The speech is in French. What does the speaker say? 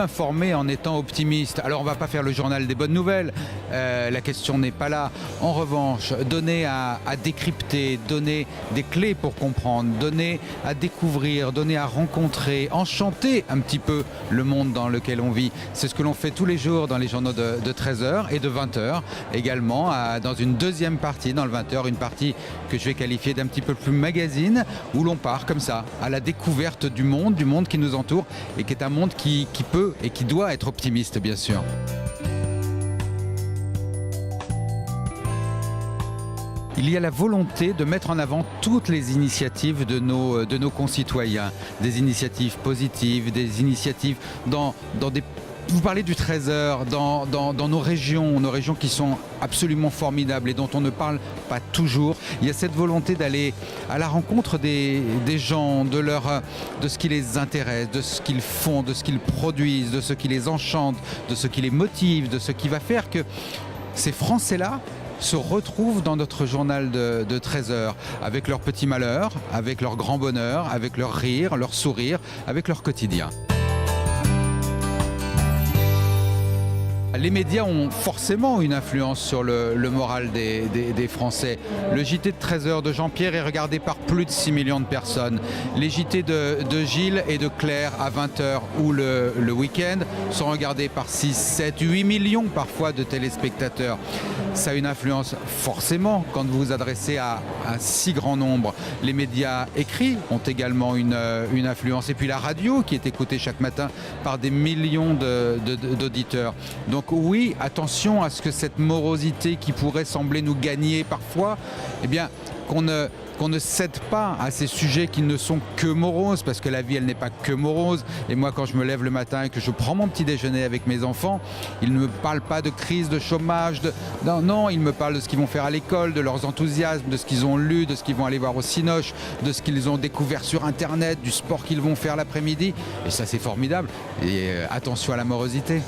informer en étant optimiste. Alors on ne va pas faire le journal des bonnes nouvelles, la question n'est pas là. En revanche, donner à décrypter, donner des clés pour comprendre, donner à découvrir, donner à rencontrer, enchanter un petit peu le monde dans lequel on vit. C'est ce que l'on fait tous les jours dans les journaux de 13h et de 20h également, dans une deuxième partie, dans le 20h, une partie que je vais qualifier d'un petit peu plus magazine, où l'on part comme ça, à la découverte du monde qui nous entoure et qui est un monde qui peut et qui doit être optimiste, bien sûr. Il y a la volonté de mettre en avant toutes les initiatives de nos concitoyens, des initiatives positives, des initiatives dans des... Vous parlez du 13h, dans nos régions qui sont absolument formidables et dont on ne parle pas toujours. Il y a cette volonté d'aller à la rencontre des gens, de ce qui les intéresse, de ce qu'ils font, de ce qu'ils produisent, de ce qui les enchante, de ce qui les motive, de ce qui va faire que ces Français-là se retrouvent dans notre journal de 13h, avec leurs petits malheurs, avec leur grand bonheur, avec leur rire, leur sourire, avec leur quotidien. Les médias ont forcément une influence sur le moral des Français. Le JT de 13h de Jean-Pierre est regardé par plus de 6 millions de personnes. Les JT de Gilles et de Claire à 20h ou le week-end sont regardés par 6, 7, 8 millions parfois de téléspectateurs. Ça a une influence forcément quand vous vous adressez à un si grand nombre. Les médias écrits ont également une influence. Et puis la radio qui est écoutée chaque matin par des millions d'auditeurs. Donc oui, attention à ce que cette morosité qui pourrait sembler nous gagner parfois, eh bien, qu'on ne cède pas à ces sujets qui ne sont que moroses, parce que la vie, elle n'est pas que morose. Et moi, quand je me lève le matin et que je prends mon petit déjeuner avec mes enfants, ils ne me parlent pas de crise, de chômage, non, ils me parlent de ce qu'ils vont faire à l'école, de leurs enthousiasmes, de ce qu'ils ont lu, de ce qu'ils vont aller voir au Cinoche, de ce qu'ils ont découvert sur Internet, du sport qu'ils vont faire l'après-midi. Et ça, c'est formidable. Et attention à la morosité.